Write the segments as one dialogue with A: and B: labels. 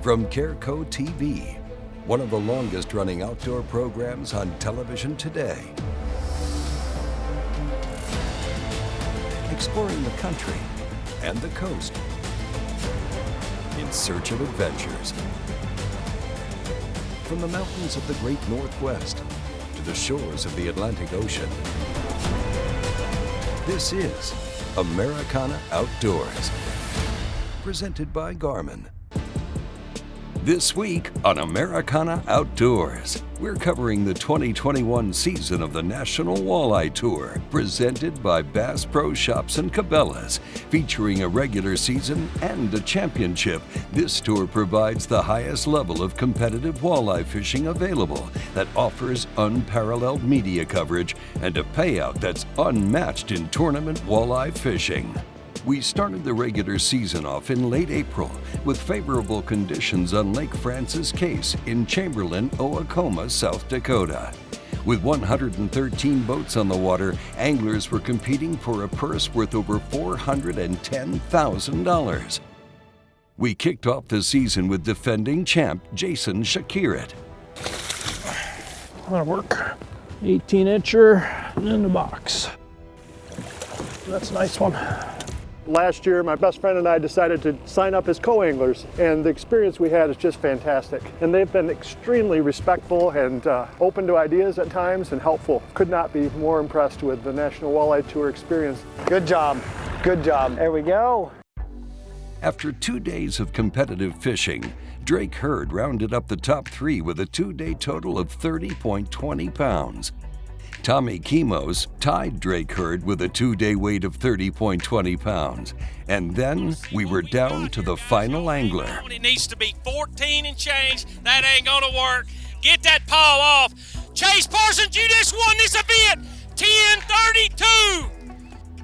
A: From Careco TV, one of the longest-running outdoor programs on television today. Exploring the country and the coast in search of adventures. From the mountains of the Great Northwest to the shores of the Atlantic Ocean. This is Americana Outdoors, presented by Garmin. This week on Americana Outdoors, we're covering the 2021 season of the National Walleye Tour, presented by Bass Pro Shops and Cabelas. Featuring a regular season and a championship, this tour provides the highest level of competitive walleye fishing available that offers unparalleled media coverage and a payout that's unmatched in tournament walleye fishing. We started the regular season off in late April with favorable conditions on Lake Francis Case in Chamberlain-Oacoma, South Dakota. With 113 boats on the water, anglers were competing for a purse worth over $410,000. We kicked off the season with defending champ Jason Shakirat.
B: That'll work. 18-incher in the box. That's a nice one.
C: Last year, my best friend and I decided to sign up as co-anglers, and the experience we had is just fantastic. And they've been extremely respectful and open to ideas at times and helpful. Could not be more impressed with the National Walleye Tour experience.
D: Good job, good job. There we go.
A: After 2 days of competitive fishing, Drake Hurd rounded up the top three with a 2-day total of 30.20 pounds. Tommy Kimos tied Drake Hurd with a 2-day weight of 30.20 pounds. And then we were down to the final angler.
E: It needs to be 14 and change. That ain't gonna work. Get that paw off. Chase Parsons, you just won this event. 10:32.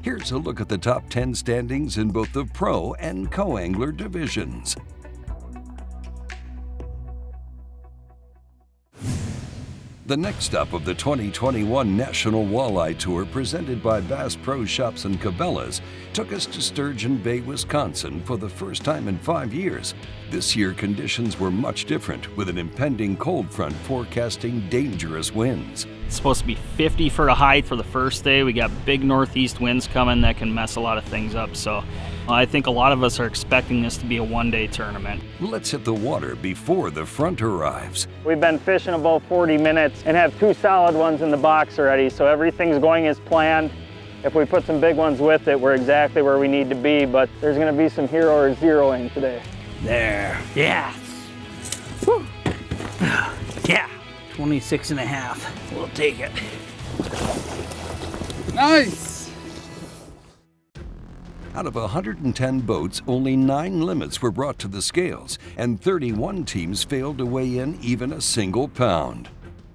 A: Here's a look at the top 10 standings in both the pro and co-angler divisions. The next stop of the 2021 National Walleye Tour, presented by Bass Pro Shops and Cabelas, took us to Sturgeon Bay, Wisconsin for the first time in 5 years. This year, conditions were much different, with an impending cold front forecasting dangerous winds.
F: It's supposed to be 50 for the high for the first day. We got big northeast winds coming that can mess a lot of things up. So I think a lot of us are expecting this to be a one-day tournament.
A: Let's hit the water before the front arrives.
D: We've been fishing about 40 minutes and have 2 solid ones in the box already, so everything's going as planned. If we put some big ones with it, we're exactly where we need to be, but there's gonna be some hero or zeroing today.
F: There, yeah. Woo. Yeah, 26 and a half. We'll take it.
B: Nice!
A: Out of 110 boats, only 9 limits were brought to the scales, and 31 teams failed to weigh in even a single pound.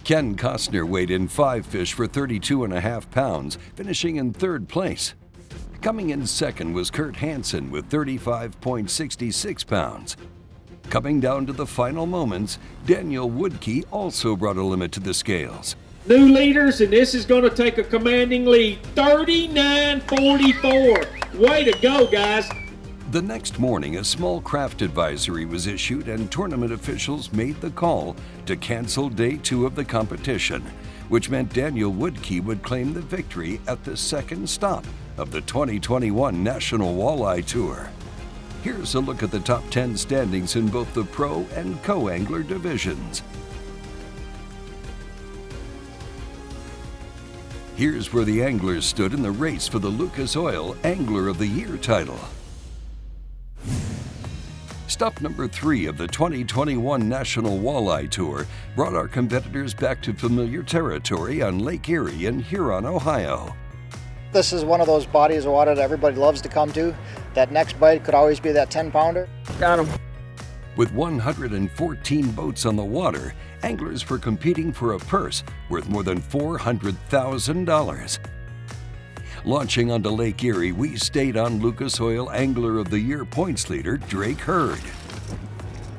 A: Ken Costner weighed in 5 fish for 32.5 pounds, finishing in 3rd place. Coming in second was Kurt Hansen with 35.66 pounds. Coming down to the final moments, Daniel Woodke also brought a limit to the scales.
G: New leaders, and this is going to take a commanding lead, 39-44. Way to go, guys.
A: The next morning, a small craft advisory was issued and tournament officials made the call to cancel day 2 of the competition, which meant Daniel Woodke would claim the victory at the second stop of the 2021 National Walleye Tour. Here's a look at the top 10 standings in both the pro and co-angler divisions. Here's where the anglers stood in the race for the Lucas Oil Angler of the Year title. Stop number 3 of the 2021 National Walleye Tour brought our competitors back to familiar territory on Lake Erie in Huron, Ohio.
D: This is one of those bodies of water that everybody loves to come to. That next bite could always be that 10-pounder.
B: Got him.
A: With 114 boats on the water, anglers were competing for a purse worth more than $400,000. Launching onto Lake Erie, we stayed on Lucas Oil Angler of the Year points leader Drake Hurd.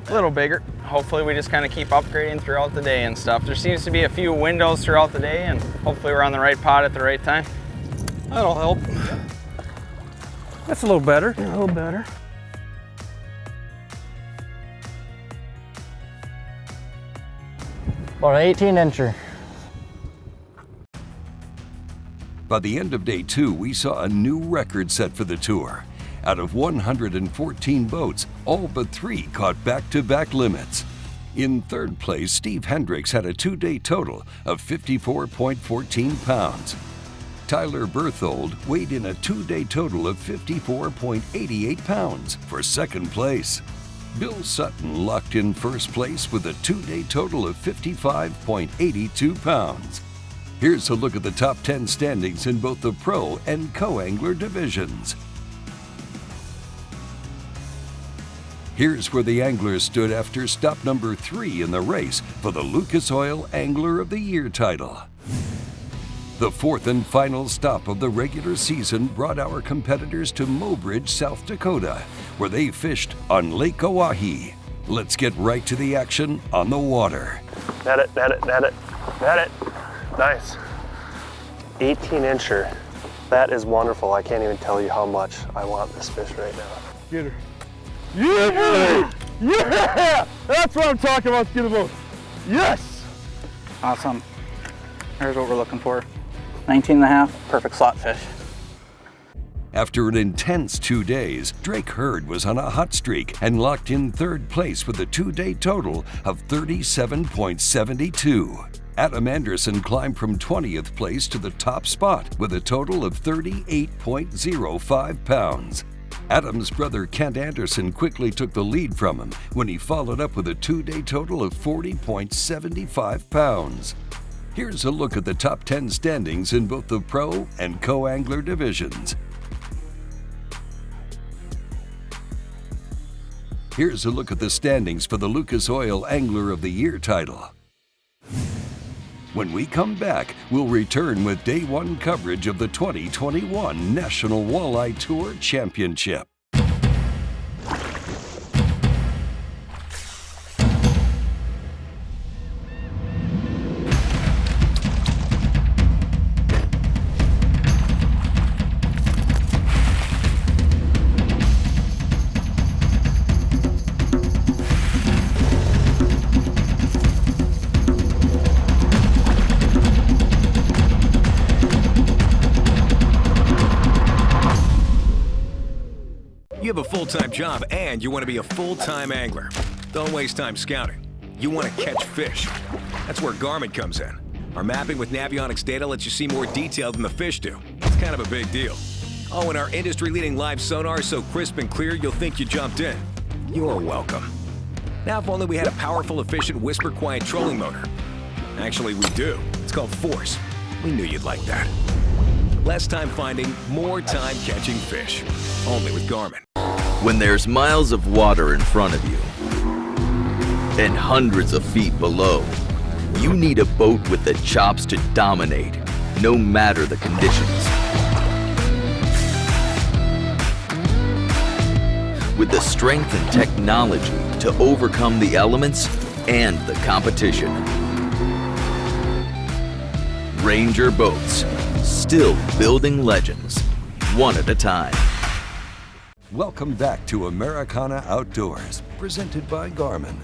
H: A little bigger. Hopefully we just kind of keep upgrading throughout the day and stuff. There seems to be a few windows throughout the day, and hopefully we're on the right pot at the right time.
B: That'll help. That's a little better. Yeah, a little better.
I: About an 18-incher.
A: By the end of day 2, we saw a new record set for the tour. Out of 114 boats, all but 3 caught back-to-back limits. In third place, Steve Hendricks had a 2-day total of 54.14 pounds. Tyler Berthold weighed in a 2-day total of 54.88 pounds for second place. Bill Sutton locked in first place with a 2-day total of 55.82 pounds. Here's a look at the top 10 standings in both the pro and co-angler divisions. Here's where the anglers stood after stop number 3 in the race for the Lucas Oil Angler of the Year title. The fourth and final stop of the regular season brought our competitors to Mobridge, South Dakota, where they fished on Lake Oahe. Let's get right to the action on the water.
C: Net it, net it, net it, net it. Nice. 18-incher. That is wonderful. I can't even tell you how much I want this fish right now. Get her. Yeah! Yeah! That's what I'm talking about, get a boat. Yes!
I: Awesome. Here's what we're looking for. 19.5, perfect slot fish.
A: After an intense 2 days, Drake Hurd was on a hot streak and locked in third place with a 2-day total of 37.72. Adam Anderson climbed from 20th place to the top spot with a total of 38.05 pounds. Adam's brother Kent Anderson quickly took the lead from him when he followed up with a 2-day total of 40.75 pounds. Here's a look at the top 10 standings in both the pro and co-angler divisions. Here's a look at the standings for the Lucas Oil Angler of the Year title. When we come back, we'll return with Day 1 coverage of the 2021 National Walleye Tour Championship.
J: You have a full-time job and you want to be a full-time angler. Don't waste time scouting. You want to catch fish. That's where Garmin comes in. Our mapping with Navionics data lets you see more detail than the fish do. It's kind of a big deal. Oh, and our industry-leading live sonar is so crisp and clear you'll think you jumped in. You're welcome. Now, if only we had a powerful, efficient, whisper-quiet trolling motor. Actually, we do. It's called Force. We knew you'd like that. Less time finding, more time catching fish. Only with Garmin.
K: When there's miles of water in front of you and hundreds of feet below, you need a boat with the chops to dominate, no matter the conditions. With the strength and technology to overcome the elements and the competition. Ranger Boats, still building legends, one at a time.
A: Welcome back to Americana Outdoors, presented by Garmin.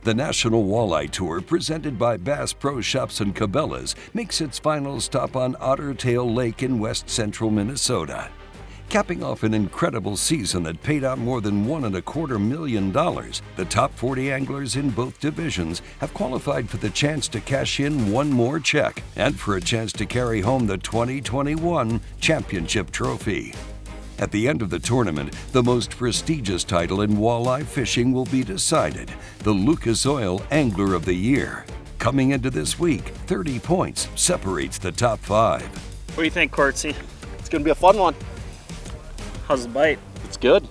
A: The National Walleye Tour, presented by Bass Pro Shops and Cabela's, makes its final stop on Otter Tail Lake in west central Minnesota. Capping off an incredible season that paid out more than $1.25 million, the top 40 anglers in both divisions have qualified for the chance to cash in one more check and for a chance to carry home the 2021 championship trophy. At the end of the tournament, the most prestigious title in walleye fishing will be decided, the Lucas Oil Angler of the Year. Coming into this week, 30 points separates the top 5.
F: What do you think, Courtsy?
I: It's gonna be a fun one.
F: How's the bite?
I: It's good.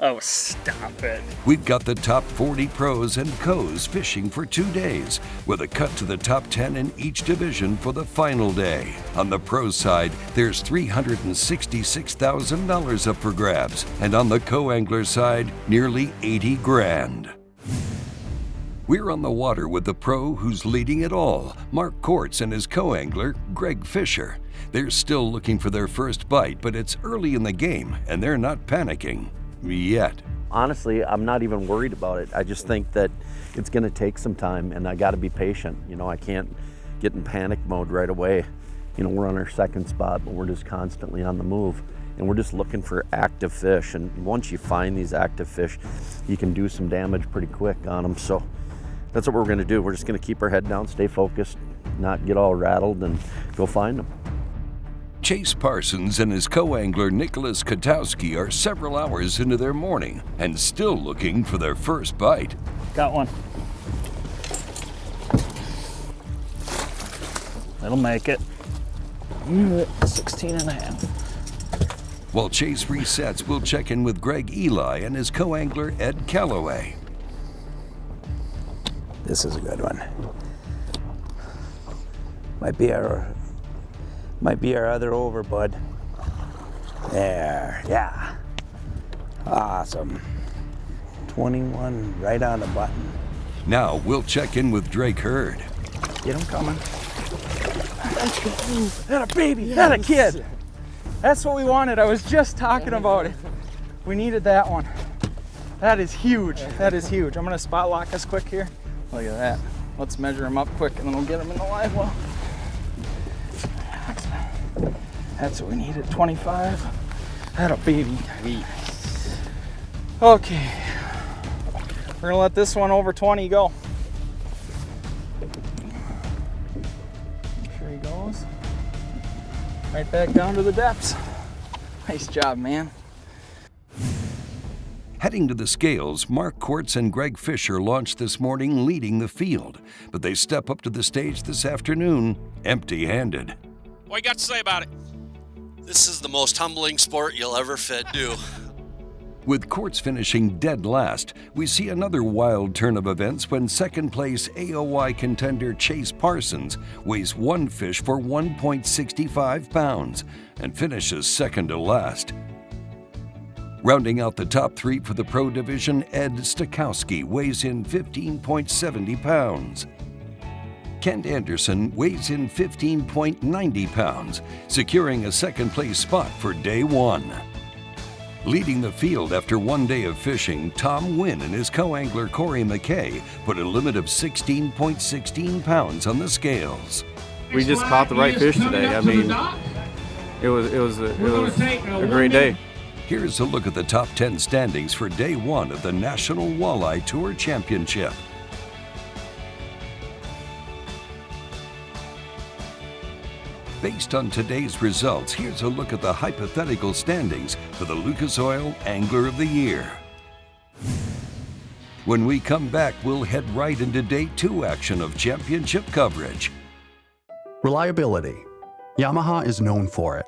F: Oh, stop it.
A: We've got the top 40 pros and co's fishing for 2 days, with a cut to the top 10 in each division for the final day. On the pro side, there's $366,000 up for grabs, and on the co-angler side, nearly 80 grand. We're on the water with the pro who's leading it all, Mark Kortz, and his co-angler, Greg Fisher. They're still looking for their first bite, but it's early in the game, and they're not panicking. Yet.
L: honestly, I'm not even worried about it. I just think that it's going to take some time, and I got to be patient. You know, I can't get in panic mode right away. You know, we're on our second spot, but we're just constantly on the move, and we're just looking for active fish. And once you find these active fish, you can do some damage pretty quick on them. So that's what we're going to do. We're just going to keep our head down, stay focused, not get all rattled, and go find them.
A: Chase Parsons and his co-angler Nicholas Katowski are several hours into their morning and still looking for their first bite.
F: Got one. That'll make it. 16 and a half.
A: While Chase resets, we'll check in with Greg Eli and his co-angler Ed Calloway.
M: This is a good one. Might be our other over, bud. There, yeah. Awesome. 21 right on the button.
A: Now we'll check in with Drake Hurd.
M: Get him coming.
H: That a baby, that a kid. That's what we wanted. I was just talking about it. We needed that one. That is huge. That is huge. I'm gonna spot lock us quick here. Look at that. Let's measure him up quick and then we'll get him in the live well. That's what we needed, 25. That a baby. Okay. We're gonna let this one over 20 go. Here he goes. Right back down to the depths. Nice job, man.
A: Heading to the scales, Mark Quartz and Greg Fisher launched this morning leading the field, but they step up to the stage this afternoon empty-handed.
E: What you got to say about it?
N: This is the most humbling sport you'll ever do.
A: With Quartz finishing dead last, we see another wild turn of events when second-place AOY contender Chase Parsons weighs one fish for 1.65 pounds and finishes second to last. Rounding out the top three for the pro division, Ed Stakowski weighs in 15.70 pounds. Kent Anderson weighs in 15.90 pounds, securing a second-place spot for day one. Leading the field after one day of fishing, Tom Wynn and his co-angler Corey McKay put a limit of 16.16 pounds on the scales.
O: We just caught the right fish today. I mean, it was a great day.
A: Here's a look at the top 10 standings for day one of the National Walleye Tour Championship. Based on today's results, here's a look at the hypothetical standings for the Lucas Oil Angler of the Year. When we come back, we'll head right into day two action of championship coverage.
P: Reliability. Yamaha is known for it.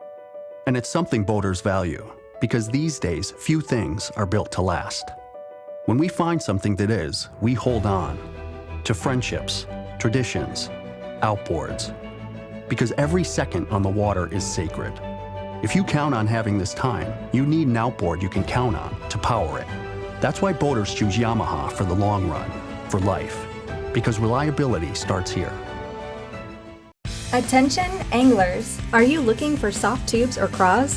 P: And it's something boaters value, because these days, few things are built to last. When we find something that is, we hold on to friendships, traditions, outboards. Because every second on the water is sacred. If you count on having this time, you need an outboard you can count on to power it. That's why boaters choose Yamaha for the long run, for life. Because reliability starts here.
Q: Attention anglers, are you looking for soft tubes or craws?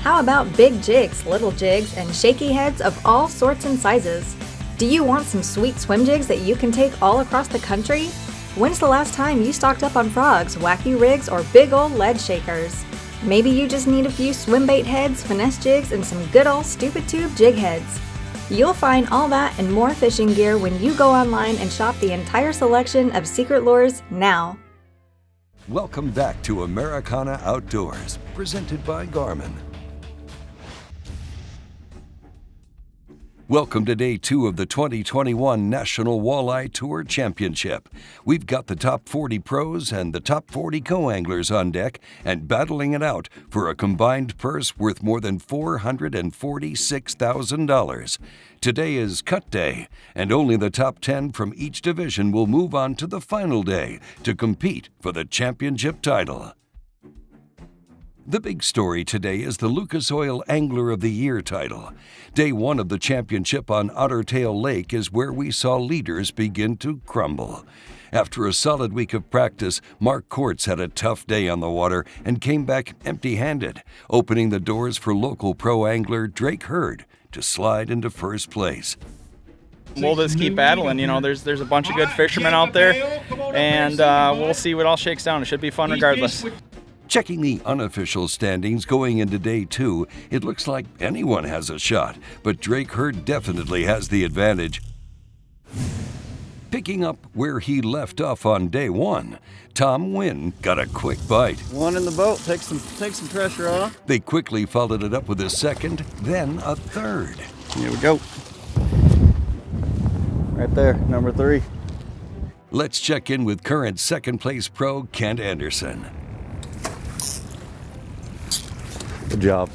Q: How about big jigs, little jigs, and shaky heads of all sorts and sizes? Do you want some sweet swim jigs that you can take all across the country? When's the last time you stocked up on frogs, wacky rigs, or big old lead shakers? Maybe you just need a few swim bait heads, finesse jigs, and some good old stupid tube jig heads. You'll find all that and more fishing gear when you go online and shop the entire selection of Secret Lures now.
A: Welcome back to Americana Outdoors, presented by Garmin. Welcome to day two of the 2021 National Walleye Tour Championship. We've got the top 40 pros and the top 40 co-anglers on deck and battling it out for a combined purse worth more than $446,000. Today is cut day, and only the top 10 from each division will move on to the final day to compete for the championship title. The big story today is the Lucas Oil Angler of the Year title. Day one of the championship on Ottertail Lake is where we saw leaders begin to crumble. After a solid week of practice, Mark Kortz had a tough day on the water and came back empty-handed, opening the doors for local pro angler Drake Hurd to slide into first place.
H: We'll just keep battling. You know, there's a bunch of good fishermen out there, and we'll see what all shakes down. It should be fun regardless.
A: Checking the unofficial standings going into day two, it looks like anyone has a shot, but Drake Hurd definitely has the advantage. Picking up where he left off on day one, Tom Wynn got a quick bite.
R: One in the boat, take some pressure off.
A: They quickly followed it up with a second, then a third.
R: Here we go. Right there, number 3.
A: Let's check in with current second place pro Kent Anderson.
R: Good job.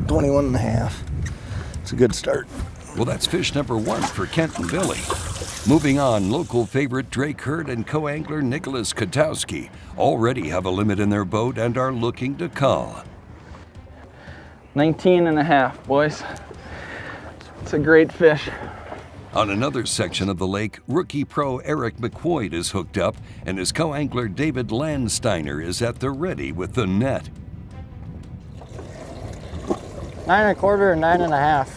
R: 21 and a half. It's a good start.
A: Well, that's fish number 1 for Kent and Billy. Moving on, local favorite Drake Hurd and co-angler Nicholas Katowski already have a limit in their boat and are looking to call.
H: 19 and a half, boys. It's a great fish.
A: On another section of the lake, rookie pro Eric McQuoid is hooked up and his co-angler David Landsteiner is at the ready with the net.
S: 9 1/4 and 9 1/2.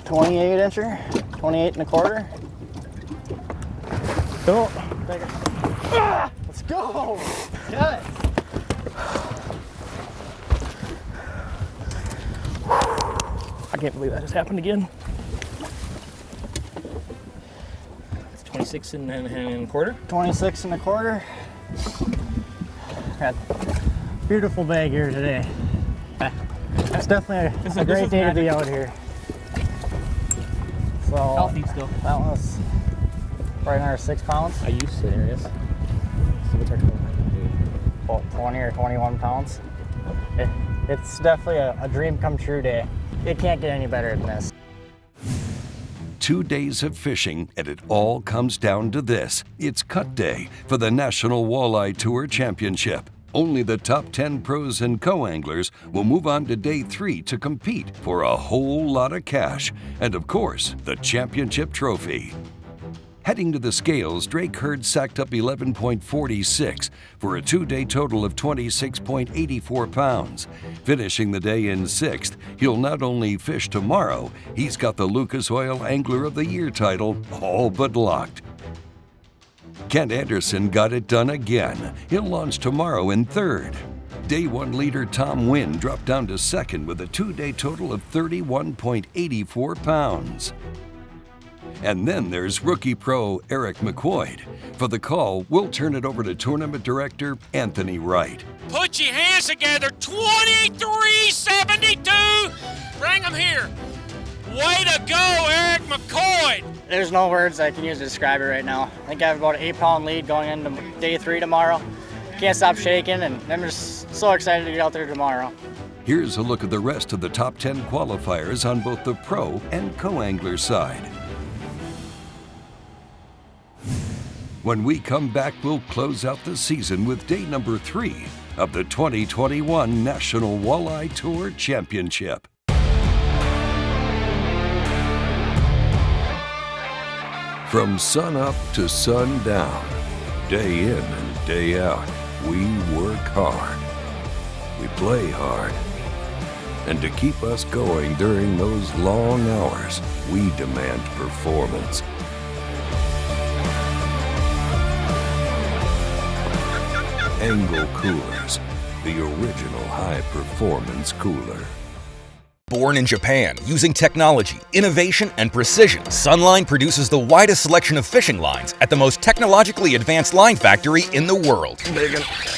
S: 28 incher, 28 1/4. Cool. Take it. Ah, let's go. Got it.
B: I can't believe that just happened again. It's 26 and 1/4.
S: 26 1/4. Got beautiful bag here today. It's definitely a great day to be out here. So
B: how deep still?
S: That was right under 6 pounds.
B: I used to there, yes. So what's our total?
S: About 20 or 21 pounds. It's definitely a dream come true day. It can't get any better than this.
A: 2 days of fishing, and it all comes down to this. It's cut day for the National Walleye Tour Championship. Only the top 10 pros and co-anglers will move on to day 3 to compete for a whole lot of cash and, of course, the championship trophy. Heading to the scales, Drake Hurd sacked up 11.46 for a 2-day total of 26.84 pounds. Finishing the day in 6th, he'll not only fish tomorrow, he's got the Lucas Oil Angler of the Year title all but locked. Kent Anderson got it done again. He'll launch tomorrow in 3rd. Day 1 leader Tom Wynn dropped down to 2nd with a 2-day total of 31.84 pounds. And then there's rookie pro Eric McQuoid. For the call, we'll turn it over to tournament director Anthony Wright.
E: Put your hands together, 23.72. Bring them here. Way to go, Eric McQuoid.
S: There's no words I can use to describe it right now. I think I have about an 8-pound lead going into day 3 tomorrow. Can't stop shaking, and I'm just so excited to get out there tomorrow.
A: Here's a look at the rest of the top 10 qualifiers on both the pro and co-angler side. When we come back, we'll close out the season with day number 3 of the 2021 National Walleye Tour Championship. From sun up to sundown, day in and day out, we work hard. We play hard. And to keep us going during those long hours, we demand performance. Angle Coolers, the original high-performance cooler.
T: Born in Japan, using technology, innovation, and precision, Sunline produces the widest selection of fishing lines at the most technologically advanced line factory in the world.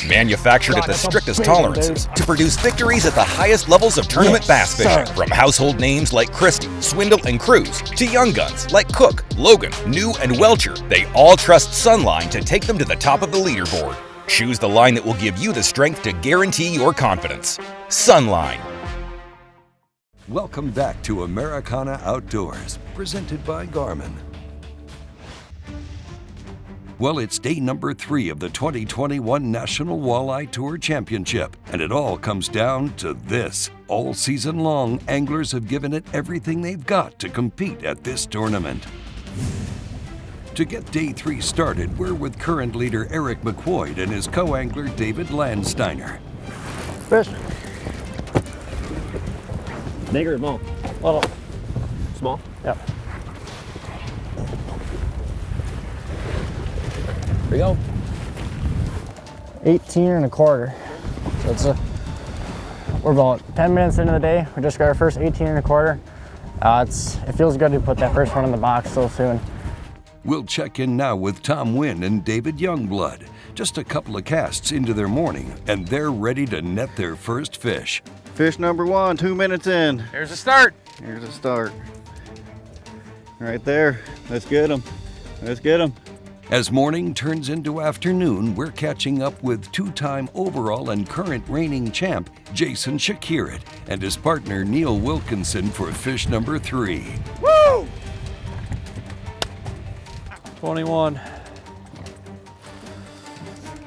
T: Manufactured at the strictest tolerances to produce victories at the highest levels of tournament bass fishing. From household names like Christie, Swindle, and Cruz, to young guns like Cook, Logan, New, and Welcher, they all trust Sunline to take them to the top of the leaderboard. Choose the line that will give you the strength to guarantee your confidence. Sunline.
A: Welcome back to Americana Outdoors, presented by Garmin. Well, it's day number 3 of the 2021 National Walleye Tour Championship, and it all comes down to this. All season long, anglers have given it everything they've got to compete at this tournament. To get day 3 started, we're with current leader Eric McQuoid and his co-angler David Landsteiner.
B: Fish. Big or small? Little. Small? Yep. Here we go.
S: 18 and a quarter. So we're about 10 minutes into the day. We just got our first 18 and a quarter. It feels good to put that first one in the box so soon.
A: We'll check in now with Tom Wynn and David Youngblood. Just a couple of casts into their morning, and they're ready to net their first fish.
O: Fish number 1, 2 minutes in.
H: Here's the start.
O: Here's the start. Right there. Let's get him. Let's get him.
A: As morning turns into afternoon, we're catching up with 2-time overall and current reigning champ Jason Shakirat and his partner Neil Wilkinson for fish number 3.
B: Woo! 21.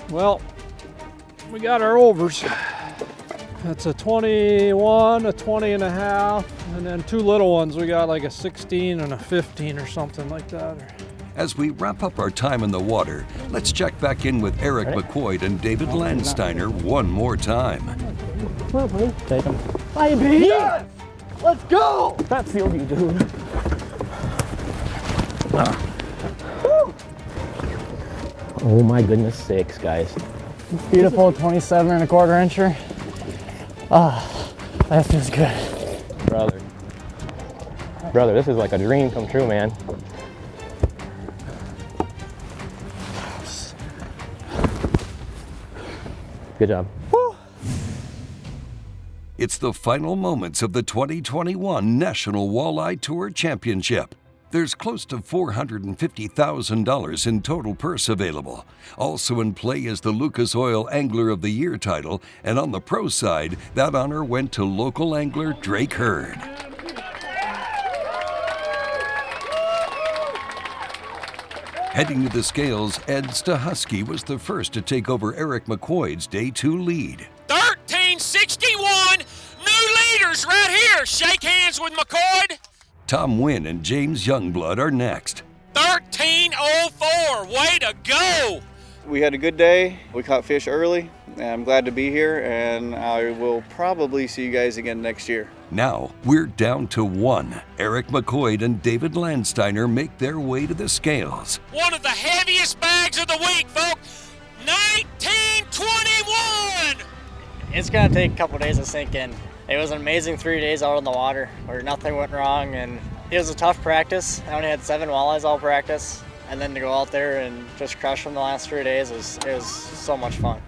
B: Well, we got our overs. That's a 21, a 20 and a half, and then 2 little ones. We got like a 16 and a 15 or something like that.
A: As we wrap up our time in the water, let's check back in with Eric McQuoid and David Landsteiner one more time.
S: Come on, buddy. Take them.
B: Hi, baby. Yes! Let's go!
S: That sealed you, dude. Oh my goodness sakes, guys. Beautiful 27 and a quarter incher. That feels good.
U: Brother, this is like a dream come true, man. Good job.
A: It's the final moments of the 2021 National Walleye Tour Championship. There's close to $450,000 in total purse available. Also in play is the Lucas Oil Angler of the Year title, and on the pro side, that honor went to local angler Drake Hurd. Heading to the scales, Ed Stahusky was the first to take over Eric McQuoid's Day 2 lead.
E: 1361, new leaders right here. Shake hands with McQuoid.
A: Tom Wynn and James Youngblood are next.
E: 1304, way to go!
O: We had a good day. We caught fish early. I'm glad to be here, and I will probably see you guys again next year.
A: Now, we're down to 1. Eric McQuoid and David Landsteiner make their way to the scales.
E: One of the heaviest bags of the week, folks. 1921!
S: It's gonna take a couple days to sink in. It was an amazing 3 days out on the water where nothing went wrong, and it was a tough practice. I only had 7 walleyes all practice, and then to go out there and just crush them the last 3 days, it was so much fun.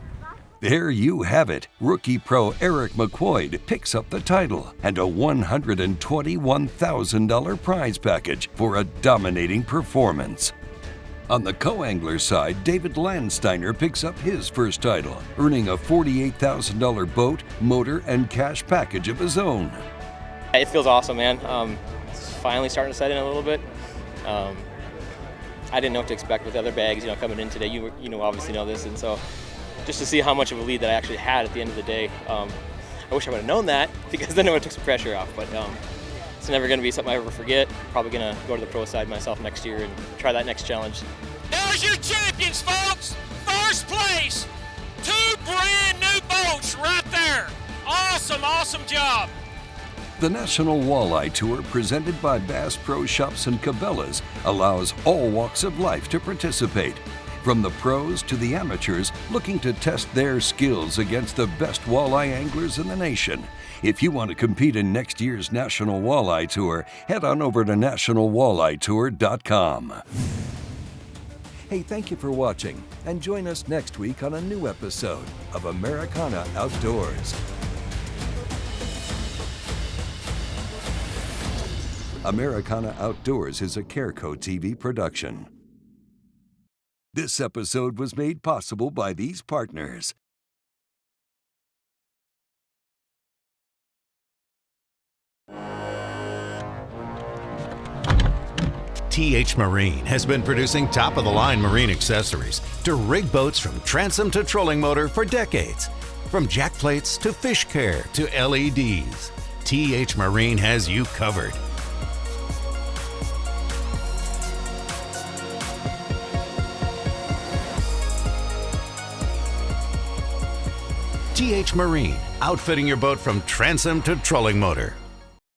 A: There you have it. Rookie pro Eric McQuoid picks up the title and a $121,000 prize package for a dominating performance. On the co-angler side, David Landsteiner picks up his first title, earning a $48,000 boat, motor, and cash package of his own.
U: It feels awesome, man. It's finally starting to set in a little bit. I didn't know what to expect with the other bags, coming in today. You obviously know this, and so just to see how much of a lead that I actually had at the end of the day. I wish I would have known that, because then it would have took some pressure off. But it's never going to be something I ever forget. Probably going to go to the pro side myself next year and try that next challenge.
E: There's your champions, folks. First place. 2 brand new boats right there. Awesome, awesome job.
A: The National Walleye Tour, presented by Bass Pro Shops and Cabelas, allows all walks of life to participate. From the pros to the amateurs looking to test their skills against the best walleye anglers in the nation. If you want to compete in next year's National Walleye Tour, head on over to nationalwalleyetour.com. Hey, thank you for watching, and join us next week on a new episode of Americana Outdoors. Americana Outdoors is a Careco TV production. This episode was made possible by these partners.
G: TH Marine has been producing top-of-the-line marine accessories to rig boats from transom to trolling motor for decades. From jack plates to fish care to LEDs, TH Marine has you covered. TH Marine, outfitting your boat from transom to trolling motor.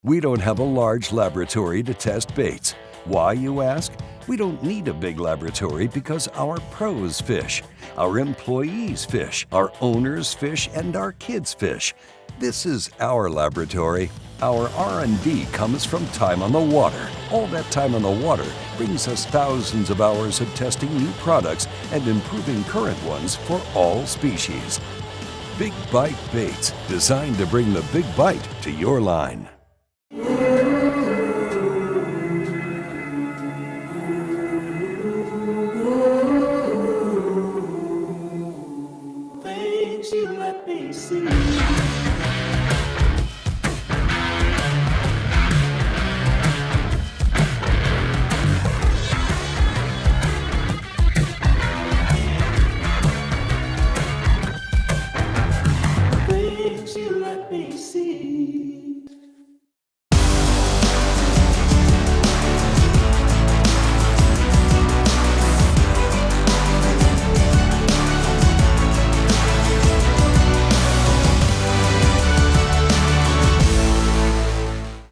A: We don't have a large laboratory to test baits. Why, you ask? We don't need a big laboratory because our pros fish, our employees fish, our owners fish, and our kids fish. This is our laboratory. Our R&D comes from time on the water. All that time on the water brings us thousands of hours of testing new products and improving current ones for all species. Big Bite Baits, designed to bring the big bite to your line.